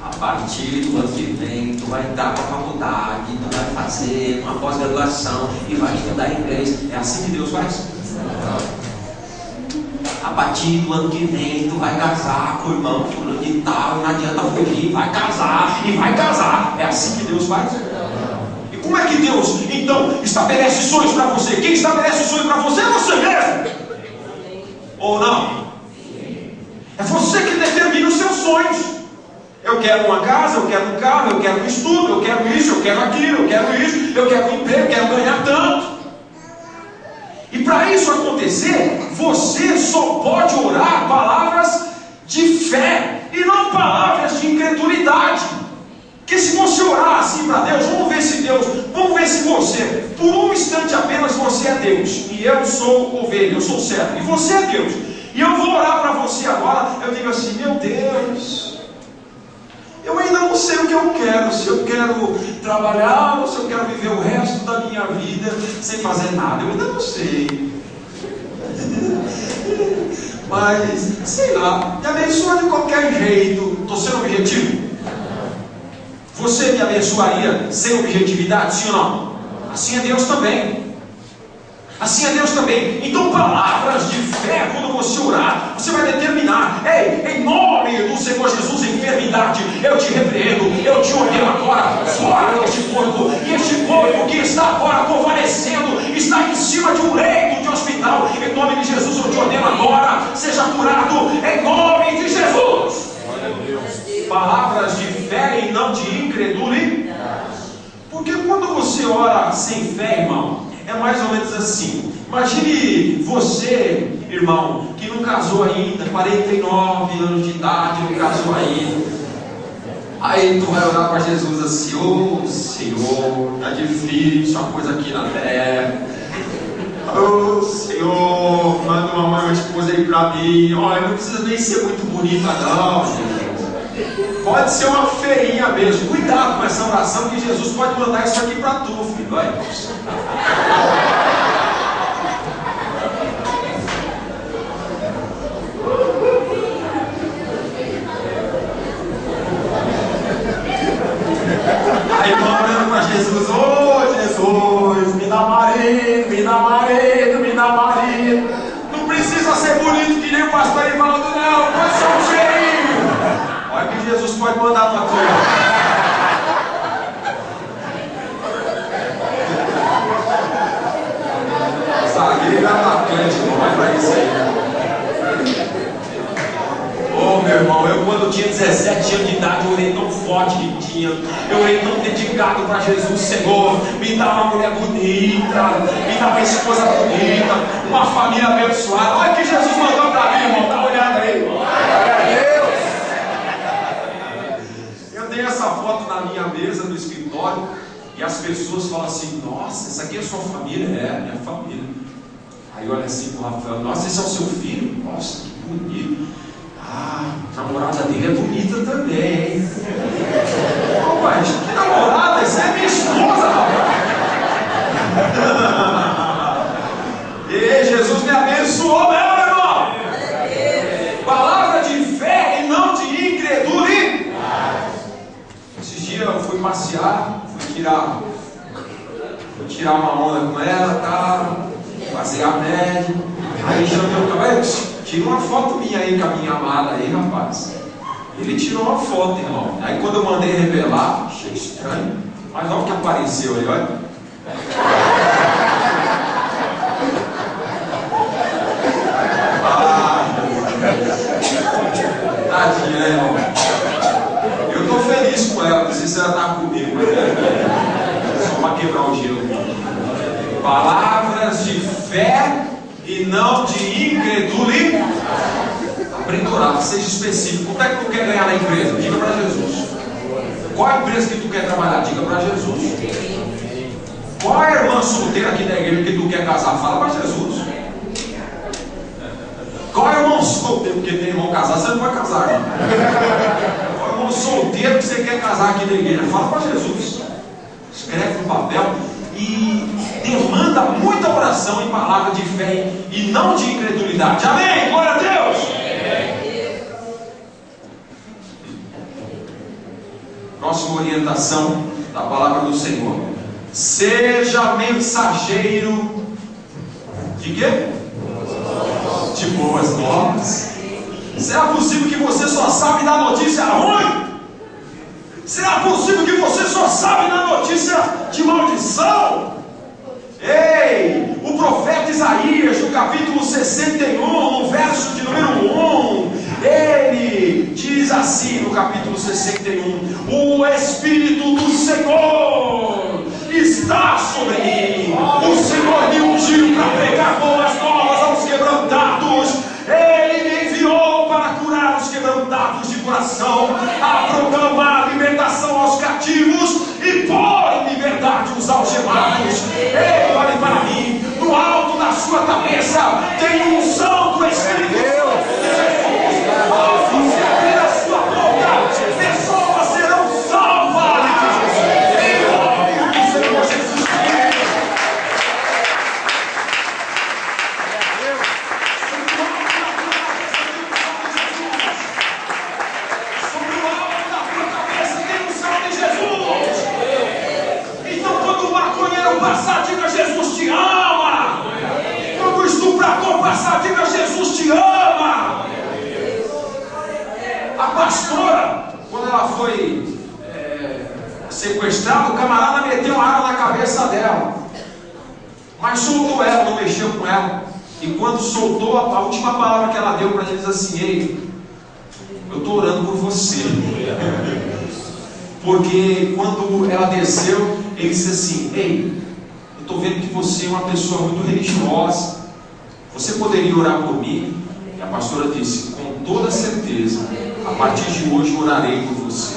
[SPEAKER 1] a partir do ano que vem tu vai entrar para a faculdade, tu vai fazer uma pós-graduação e vai estudar inglês. É assim que Deus faz? A partir do ano que vem tu vai casar com o irmão fulano de tal, e não adianta fugir, vai casar e vai casar. É assim que Deus faz? E como é que Deus então estabelece sonhos para você? Quem estabelece o sonho para você é você mesmo? Ou não? É você que determina os seus sonhos. Eu quero uma casa, eu quero um carro, eu quero um estudo, eu quero isso, eu quero aquilo, eu quero isso, eu quero um emprego, eu quero ganhar tanto. E para isso acontecer, você só pode orar palavras de fé e não palavras de incredulidade. Porque se você orar assim para Deus, vamos ver se você, por um instante apenas, você é Deus e eu sou ovelha, eu sou servo, e você é Deus. E eu vou orar para você agora. Eu digo assim: meu Deus, eu ainda não sei o que eu quero. Se eu quero trabalhar ou se eu quero viver o resto da minha vida sem fazer nada, eu ainda não sei. Mas, sei lá, me abençoa de qualquer jeito. Estou sendo objetivo? Você me abençoaria sem objetividade, sim ou não? Assim é Deus também. Assim é Deus também. Então palavras de fé, quando você orar, você vai determinar: ei, em nome do Senhor Jesus, enfermidade, eu te repreendo, eu te ordeno agora, fora deste corpo. E este corpo que está agora convalescendo, está em cima de um leito de hospital, em nome de Jesus eu te ordeno agora, seja curado, em nome de Jesus. Palavras de fé e não de incredulidade. Porque quando você ora sem fé, irmão, é mais ou menos assim. Imagine você, irmão, que não casou ainda, 49 anos de idade, não casou ainda. Aí tu vai orar para Jesus assim: ô Senhor, tá difícil a coisa aqui na terra. Ô Senhor, manda uma esposa aí para mim. Olha, não precisa nem ser muito bonita não, gente. Pode ser uma feinha mesmo. Cuidado com essa oração, que Jesus pode mandar isso aqui para tu, filho. Vai. Aí orando para Jesus: ô Jesus, me dá marido, me dá marido, me dá marido. Não precisa ser bonito que nem o pastor Ivaldo, não. Pode ser um feinho. Olha que Jesus pode mandar para tu. Essa igreja é atacante, não vai para isso aí. Oh, meu irmão, eu quando tinha 17 anos de idade, eu orei tão forte que tinha. Eu orei tão dedicado para Jesus, Senhor. Me dá uma mulher bonita, me dá uma esposa bonita, uma família abençoada. Olha o que Jesus mandou para mim, irmão. Dá uma olhada aí. Glória a Deus. Eu tenho essa foto na minha mesa do escritório e as pessoas falam assim: nossa, essa aqui é a sua família? É, minha família. Aí olha assim pro Rafael: nossa, esse é o seu filho? Nossa, que bonito. Ah, a namorada dele é bonita também, hein? Ô, mas que namorada? Essa é minha esposa, rapaz. E Jesus me abençoou, meu irmão. Palavra de fé e não de incredulidade. Esses dias eu fui passear, fui tirar uma onda com ela, tá? Fazer a média. Aí chamei o cabelo. Tira uma foto minha aí com a minha amada aí, rapaz. Ele tirou uma foto, irmão. Aí quando eu mandei revelar, achei estranho. Mas olha o que apareceu aí, olha. Tadinha, né, irmão? Eu tô feliz com ela, não sei se ela tá comigo, mas só para quebrar o gelo. Palavras de fé e não de incredulidade. Aprenda a orar, seja específico. Quanto é que tu quer ganhar na empresa? Diga para Jesus. Qual a empresa que tu quer trabalhar? Diga para Jesus. Qual é a irmã solteira aqui da igreja que tu quer casar? Fala para Jesus. Qual é o irmão solteiro? Porque tem irmão casado, você não vai casar, irmão. Qual é o irmão solteiro que você quer casar aqui da igreja? Fala para Jesus. Escreve no papel e demanda muita oração em palavra de fé e não de incredulidade. Amém? Glória a Deus! Próxima orientação da palavra do Senhor: seja mensageiro de quê? De boas novas. Será possível que você só sabe da notícia ruim? Será possível que você só sabe da notícia de maldição? Ei, o profeta Isaías, no capítulo 61, no verso de número 1, ele diz assim no capítulo 61: o Espírito do Senhor está sobre mim, o Senhor me ungiu para pregar boas novas aos quebrantados, ele me enviou para curar os quebrantados de coração, a proclamar libertação aos cativos e pôr em liberdade os algemados. Ei, olhe para mim, no alto da sua cabeça tem unção do Espírito de Deus. Ao você abrir a sua boca, pessoas serão salvas. Em nome do Senhor Jesus. Sobre o alto da sua cabeça tem unção de Jesus. Então quando o maconheiro passar, diga: Jesus te ama. Quando o estuprador passar, diga: Jesus te ama. A pastora, quando ela foi sequestrada, o camarada meteu uma arma na cabeça dela, mas soltou ela, não mexeu com ela. E quando soltou, a última palavra que ela deu para eles assim: ei, eu estou orando por você. Porque quando ela desceu, ele disse assim: ei, eu estou vendo que você é uma pessoa muito religiosa, você poderia orar por mim? E a pastora disse: com toda certeza, a partir de hoje orarei por você.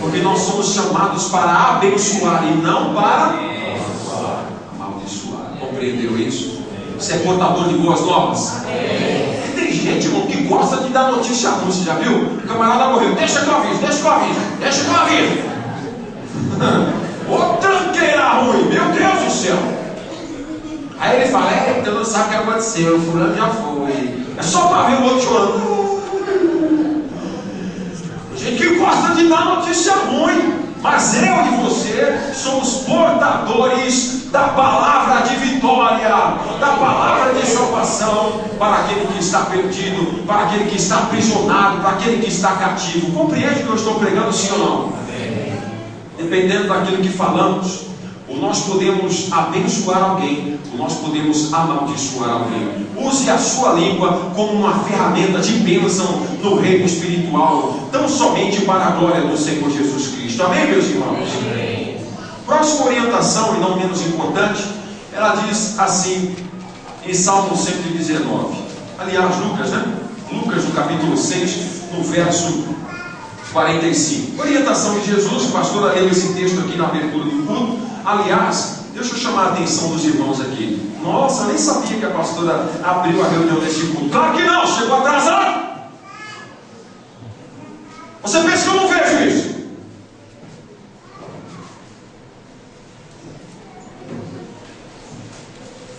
[SPEAKER 1] Porque nós somos chamados para abençoar e não para amaldiçoar. Compreendeu isso? Você é portador de boas novas? Tem gente, irmão, que gosta de dar notícia ruim. Você já viu? O camarada morreu: deixa que eu aviso, deixa que eu aviso, deixa que eu aviso. Ô tranqueira ruim, meu Deus do céu. Aí ele fala: eita, não sabe o que aconteceu, o fulano já foi. É só para ver o outro chorando. Gente que gosta de dar notícia ruim. Mas eu e você somos portadores da palavra de vitória, da palavra de salvação para aquele que está perdido, para aquele que está aprisionado, para aquele que está cativo. Compreende o que eu estou pregando, sim ou não? Dependendo daquilo que falamos, ou nós podemos abençoar alguém, ou nós podemos amaldiçoar alguém. Use a sua língua como uma ferramenta de bênção no reino espiritual, tão somente para a glória do Senhor Jesus Cristo. Amém, meus irmãos? Amém. Próxima orientação, e não menos importante, ela diz assim em Salmo 119. Aliás, Lucas, né? Lucas, no capítulo 6, no verso 45. Orientação de Jesus, o pastor leu esse texto aqui na abertura do culto. Aliás, deixa eu chamar a atenção dos irmãos aqui. Nossa, eu nem sabia que a pastora abriu a reunião desse culto. Claro que não, chegou atrasado. Você pensa que eu não vejo isso?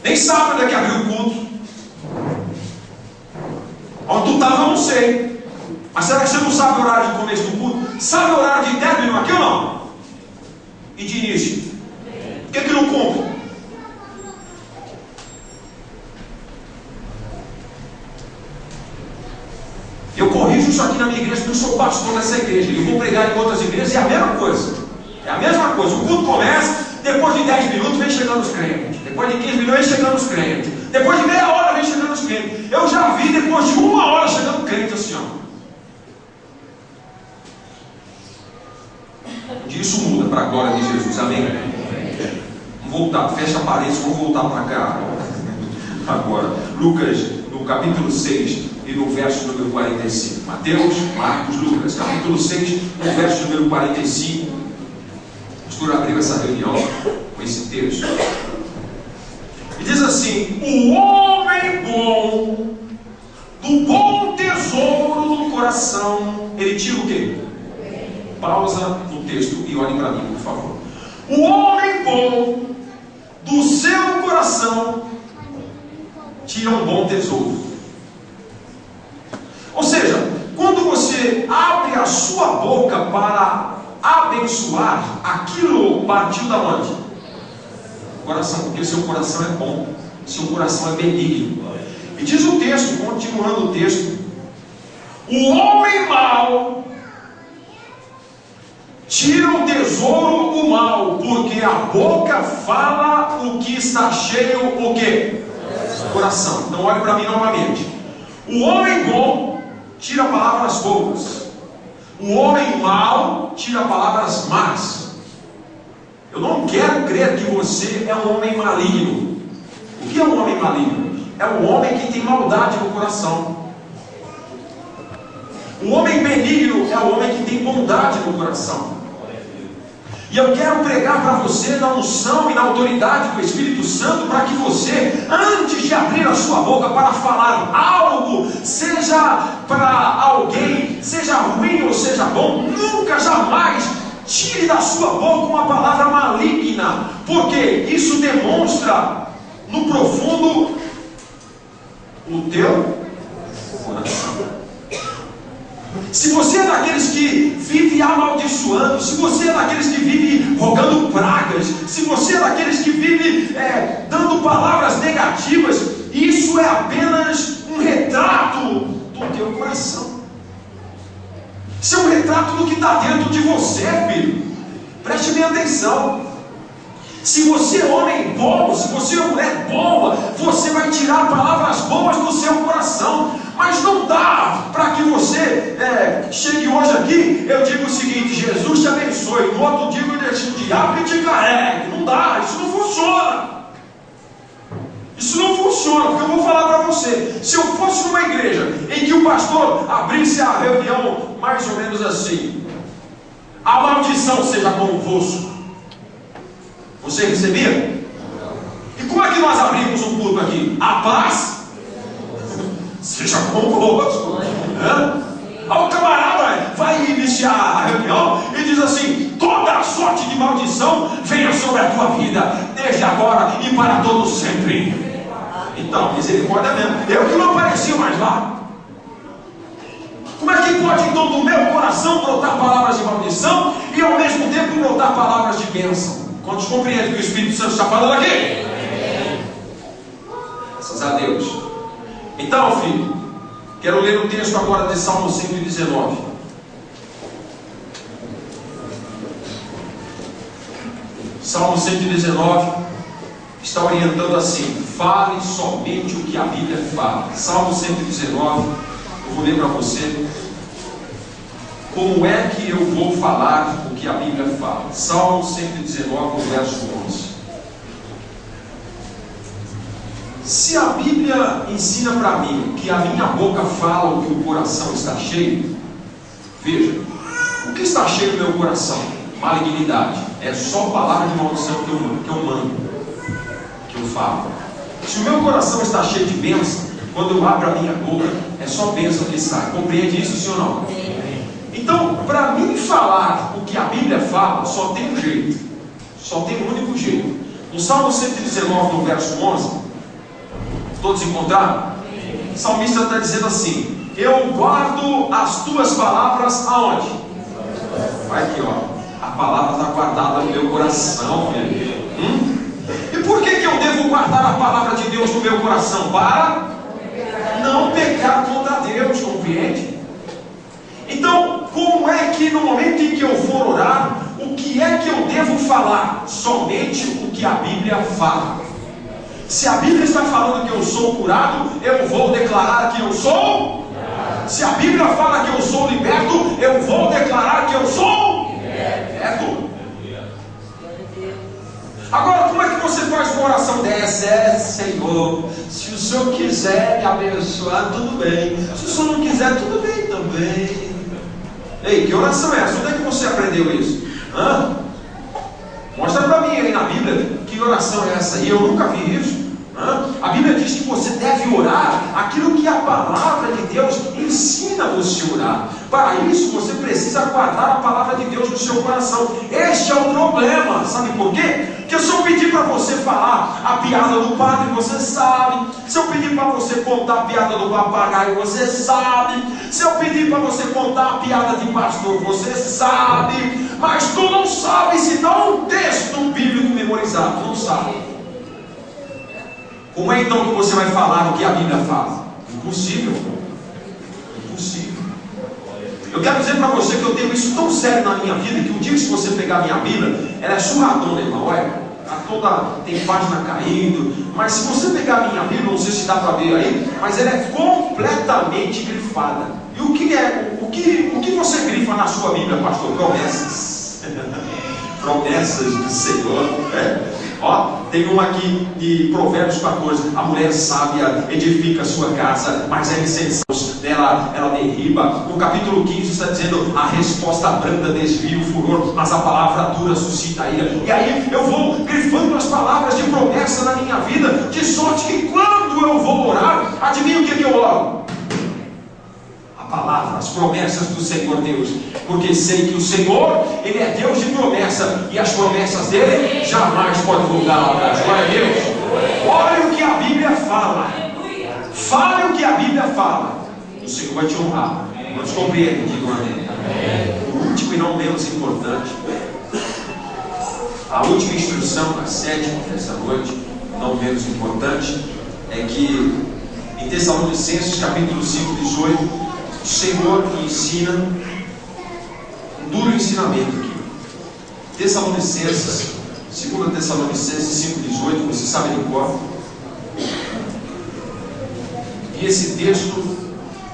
[SPEAKER 1] Nem sabe onde é que abriu o culto. Onde tu estava eu não sei. Mas será que você não sabe o horário de começo do culto? Sabe o horário de término aqui ou não? E de início? Por que não cumpre? Eu corrijo isso aqui na minha igreja, porque eu sou pastor dessa igreja. Eu vou pregar em outras igrejas e é a mesma coisa. É a mesma coisa. O culto começa, depois de 10 minutos vem chegando os crentes. Depois de 15 minutos vem chegando os crentes. Depois de meia hora vem chegando os crentes. Eu já vi depois de 1 hora chegando crente assim, ó. Um dia isso muda para a glória de Jesus, amém? Vamos voltar, fecha a parede, vamos voltar para cá. Agora, Lucas, no capítulo 6 e no verso número 45. Mateus, Marcos, Lucas, capítulo 6, no verso número 45. O pastor abriu essa reunião com esse texto. E diz assim: o homem bom, do bom tesouro do coração, ele tira o quê? Pausa no texto e olhe para mim, por favor. O homem bom, do seu coração, tira um bom tesouro. Ou seja, quando você abre a sua boca para abençoar, aquilo partiu da onde? Coração, porque o seu coração é bom, o seu coração é benigno. E diz o texto, continuando o texto: o homem mau tira o tesouro do mal, porque a boca fala o que está cheio, o quê? Coração. Então olhe para mim novamente. O homem bom tira palavras boas, o homem mau tira palavras más. Eu não quero crer que você é um homem maligno. O que é um homem maligno? É um homem que tem maldade no coração. O homem benigno é o homem que tem bondade no coração. E eu quero pregar para você na unção e na autoridade do Espírito Santo, para que você, antes de abrir a sua boca para falar algo, seja para alguém, seja ruim ou seja bom, nunca, jamais tire da sua boca uma palavra maligna, porque isso demonstra no profundo o teu coração. Se você é daqueles que vive amaldiçoando, se você é daqueles que vive rogando pragas, se você é daqueles que vive dando palavras negativas, isso é apenas um retrato do teu coração. Isso é um retrato do que está dentro de você, filho. Preste bem atenção. Se você é homem bom, se você é mulher boa, você vai tirar palavras boas do seu coração. Mas não dá para que você chegue hoje aqui, eu digo o seguinte: Jesus te abençoe, no outro dia eu deixo o diabo e te carregue. Não dá, isso não funciona. Isso não funciona, porque eu vou falar para você. Se eu fosse numa igreja em que o pastor abrisse a reunião mais ou menos assim: a maldição seja convosco, você recebia? E como é que nós abrimos um culto aqui? A paz seja convosco. Aí o camarada vai iniciar a reunião e diz assim: toda sorte de maldição venha sobre a tua vida, desde agora e para todo sempre. Então, misericórdia mesmo. Eu que não apareci mais lá. Como é que pode então do meu coração brotar palavras de maldição e ao mesmo tempo brotar palavras de bênção? Quantos compreendem que o Espírito Santo está falando aqui? Graças a Deus. Então, filho, quero ler o texto agora de Salmo 119. Salmo 119 está orientando assim: fale somente o que a Bíblia fala. Salmo 119, eu vou ler para você. Como é que eu vou falar o que a Bíblia fala? Salmo 119, verso 11. Se a Bíblia ensina para mim que a minha boca fala o que o coração está cheio, veja, o que está cheio no meu coração? Malignidade. É só palavra de maldição que eu mando, que eu falo. Se o meu coração está cheio de bênção, quando eu abro a minha boca, é só bênção que sai. Compreende isso, sim ou não? Então, para mim falar o que a Bíblia fala, só tem um jeito. Só tem um único jeito. No Salmo 119, no verso 11, todos encontraram? O salmista está dizendo assim: eu guardo as tuas palavras aonde? Vai aqui, ó. A palavra está guardada no meu coração, filho. E por que eu devo guardar a palavra de Deus no meu coração? Para não pecar contra Deus, compreende? Então, como é que no momento em que eu for orar, o que é que eu devo falar? Somente o que a Bíblia fala. Se a Bíblia está falando que eu sou curado, eu vou declarar que eu sou. Se a Bíblia fala que eu sou liberto, eu vou declarar que eu sou liberto. Agora, como é que você faz uma oração dessa? Senhor, se o Senhor quiser me abençoar, tudo bem. Se o Senhor não quiser, tudo bem também. Ei, que oração é essa? Onde é que você aprendeu isso? Mostra para mim aí na Bíblia que oração é essa. E eu nunca vi isso. A Bíblia diz que você deve orar aquilo que a palavra de Deus ensina você a orar. Para isso você precisa guardar a palavra de Deus no seu coração. Este é o problema. Sabe por quê? Porque se eu pedir para você falar a piada do padre, você sabe. Se eu pedir para você contar a piada do papagaio, você sabe. Se eu pedir para você contar a piada de pastor, você sabe. Mas tu não sabe se não um texto bíblico memorizado. Tu não sabe. Como é então que você vai falar o que a Bíblia fala? Impossível. Impossível. Eu quero dizer para você que eu tenho isso tão sério na minha vida, que um dia, se você pegar a minha Bíblia, ela é surradona, irmão. Olha, tem página caindo. Mas se você pegar a minha Bíblia, não sei se dá para ver aí, mas ela é completamente grifada. E o que você grifa na sua Bíblia, pastor? Promessas. Promessas do Senhor. Ó, tem uma aqui de Provérbios 14: a mulher sábia edifica a sua casa, mas a insensata ela derriba. No capítulo 15 está dizendo: a resposta branda desvia o furor, mas a palavra dura suscita a ira. E aí eu vou grifando as palavras de promessa na minha vida, de sorte que quando eu vou orar, adivinha o que eu oro? Palavra, as promessas do Senhor Deus, porque sei que o Senhor, Ele é Deus de promessa, e as promessas dele jamais podem voltar atrás. Glória a Deus. Olha o que a Bíblia fala. Fale o que a Bíblia fala. O Senhor vai te honrar. Mas compreende, diga amém. O último e não menos importante, a última instrução, a sétima dessa noite, não menos importante, é que em Tessalonicenses capítulo 5, 18, o Senhor ensina um duro ensinamento aqui. Tessalonicenses, 2 Tessalonicenses 5,18, você sabe de cor. E esse texto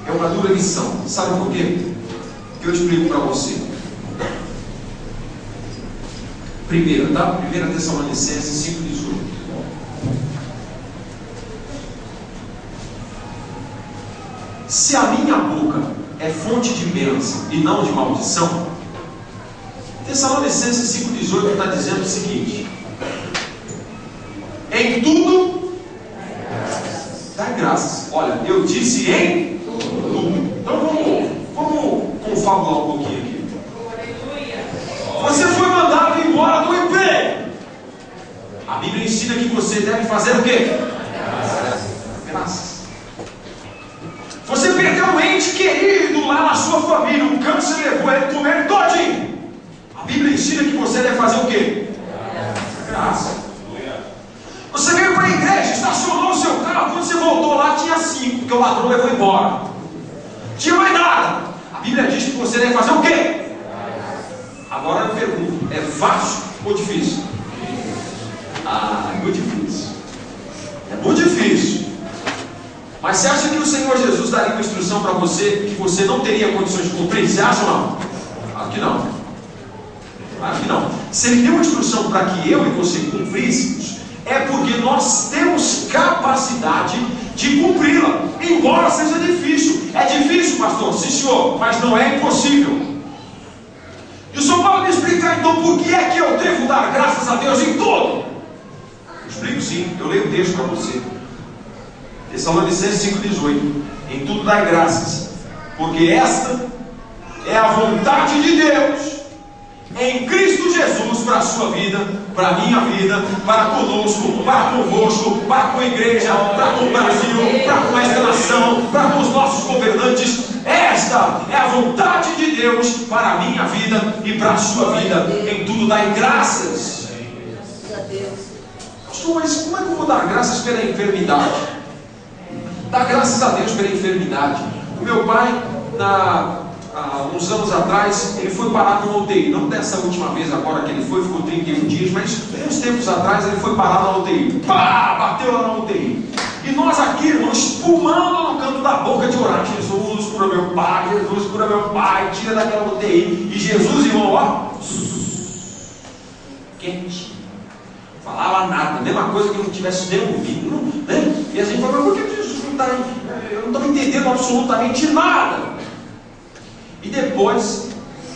[SPEAKER 1] é uma dura lição. Sabe por quê? Que eu explico para você. Primeiro, tá? 1 Tessalonicenses 5,18. Se a minha boca é fonte de bênção e não de maldição, Tessalonicenses 5,18 está dizendo o seguinte: em tudo dá graças. Olha, eu disse em tudo. Então vamos confabular um pouquinho aqui. Você foi mandado embora do emprego. A Bíblia ensina que você deve fazer o quê? Graças. Você perdeu um ente querido lá na sua família, o câncer levou ele com ele todinho. A Bíblia ensina que você deve fazer o quê? Graça. Você veio para a igreja, estacionou o seu carro, quando você voltou lá tinha 5, porque o ladrão levou embora. Não tinha mais nada. A Bíblia diz que você deve fazer o quê? Agora eu pergunto, é fácil ou difícil? Ah, é muito difícil. É muito difícil. Mas você acha que o Senhor Jesus daria uma instrução para você que você não teria condições de cumprir? Você acha ou não? Claro que não. Claro que não. Se Ele deu uma instrução para que eu e você cumpríssemos, é porque nós temos capacidade de cumpri-la, embora seja difícil. É difícil, pastor? Sim, senhor, mas não é impossível. E o senhor pode me explicar então por que é que eu devo dar graças a Deus em tudo? Eu explico sim, eu leio o texto para você. Tessalonicenses 5,18. Em tudo dai graças, porque esta é a vontade de Deus em Cristo Jesus para a sua vida, para a minha vida, para conosco, para convosco, para com a igreja, para com o Brasil, para com esta nação, para com os nossos governantes. Esta é a vontade de Deus para a minha vida e para a sua vida. Em tudo dai graças.
[SPEAKER 2] Graças a Deus.
[SPEAKER 1] Pastor, mas como é que eu vou dar graças pela enfermidade? Dar graças a Deus pela enfermidade. O meu pai, uns anos atrás, ele foi parar numa UTI. Não dessa última vez agora que ele foi, ficou 31 dias, mas uns tempos atrás ele foi parar na UTI. Pá! Bateu lá na UTI. E nós aqui, irmãos, espumando no canto da boca de orar: Jesus, cura meu pai, Jesus, cura meu pai, tira daquela UTI. E Jesus, irmão, ó, quente. Falava nada, mesma coisa que eu não tivesse nem ouvido, né? E a gente falava: por que Jesus não está aí? Eu não estou entendendo absolutamente nada. E depois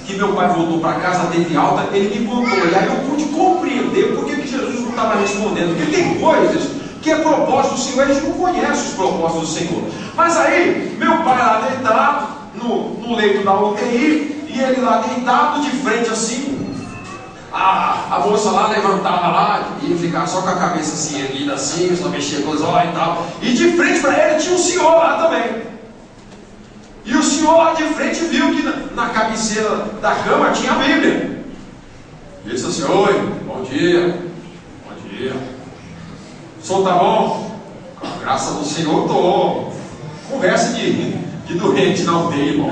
[SPEAKER 1] que meu pai voltou para casa, teve alta, ele me contou. E aí eu pude compreender por que Jesus não estava respondendo. Porque tem coisas que é propósito do Senhor, a gente não conhece os propósitos do Senhor. Mas aí, meu pai lá deitado, no leito da UTI, e ele lá deitado de frente assim. A moça lá levantava lá e ficava só com a cabeça assim, erguida assim, só mexia com os olhos e tal. E de frente para ele tinha um senhor lá também. E o senhor lá de frente viu que na cabeceira da cama tinha a Bíblia. E ele disse assim: oi, bom dia. Bom dia. O som tá bom? Com a graça do Senhor, tô. Conversa de doente não tem, irmão.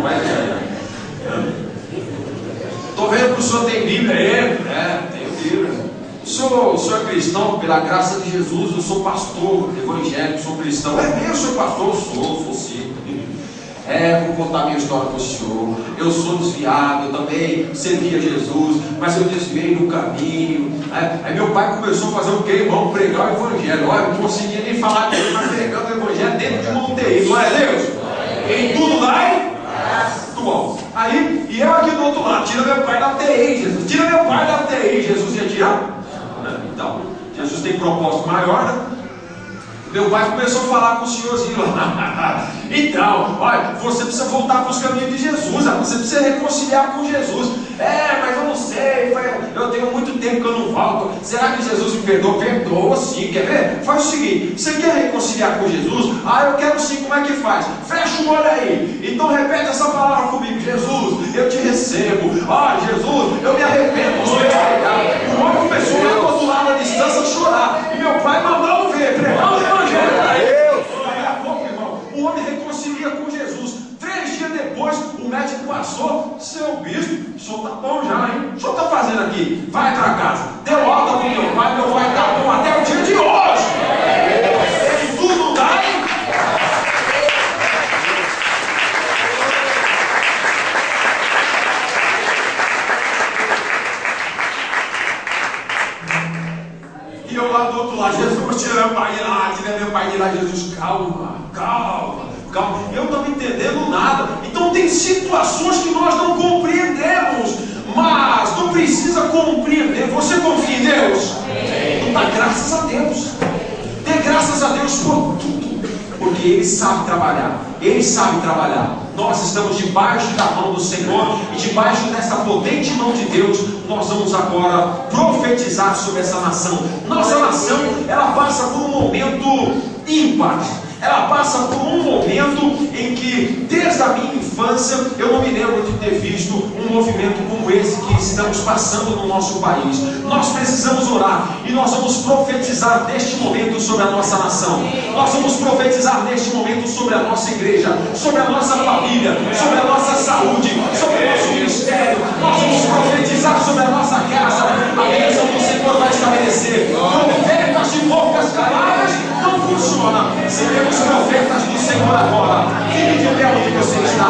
[SPEAKER 1] Estou vendo que o senhor tem Bíblia aí. Tenho Bíblia. O senhor é cristão? Pela graça de Jesus, eu sou pastor evangélico, sou cristão. É mesmo, senhor pastor? Sou sim. Vou contar minha história para o senhor. Eu sou desviado, eu também servia Jesus, mas eu desviei do caminho. Aí meu pai começou a fazer o quê, irmão? Pregar o evangelho. Olha, eu não conseguia nem falar dele, mas pregando o evangelho dentro de uma UTI. Glória a Deus. Em tudo vai. Muito bom. Aí, e eu aqui do outro lado: tira meu pai da UTI, Jesus. Tira meu pai da UTI. Jesus ia tirar? Então, Jesus tem propósito maior, né? Meu pai começou a falar com o senhorzinho lá. Então, olha, você precisa voltar para os caminhos de Jesus. Você precisa reconciliar com Jesus. Mas eu não sei. Eu tenho muito tempo que eu não volto. Será que Jesus me perdoa? Perdoa sim. Quer ver? Faz o seguinte: você quer reconciliar com Jesus? Eu quero sim. Como é que faz? Fecha o olho aí. Então repete essa palavra comigo: Jesus, eu te recebo. Jesus, eu me arrependo. O homem começou lá do outro lado da distância a chorar. E meu pai mandou ver, pregar o evangelho. Daqui a pouco, irmão, o homem reconcilia com Jesus. 3 dias depois, o médico passou: seu bispo, o senhor está bom já, hein? O senhor está fazendo aqui? Vai para casa. Deu alta para meu pai está bom até o dia de hoje. Em tudo dá, hein? E eu lá do outro lado: Jesus, tira meu pai de lá, tira meu pai de lá. Jesus, calma. Eu não estou entendendo nada. Então tem situações que nós não compreendemos, mas não precisa compreender. Você confia em Deus? Então dá graças a Deus. Dê graças a Deus por tudo, porque Ele sabe trabalhar. Ele sabe trabalhar. Nós estamos debaixo da mão do Senhor, e debaixo dessa potente mão de Deus, nós vamos agora profetizar sobre essa nação. Nossa nação, ela passa por um momento ímpar. Ela passa por um momento em que, desde a minha infância, eu não me lembro de ter visto um movimento como esse que estamos passando no nosso país. Nós precisamos orar, e nós vamos profetizar neste momento sobre a nossa nação. Nós vamos profetizar neste momento sobre a nossa igreja, sobre a nossa família, sobre a nossa saúde, sobre o nosso ministério. Nós vamos profetizar sobre a nossa casa. A bênção do Senhor vai estabelecer. poucas palavras não funciona. Seremos profetas do Senhor agora. Fique de pé onde você está.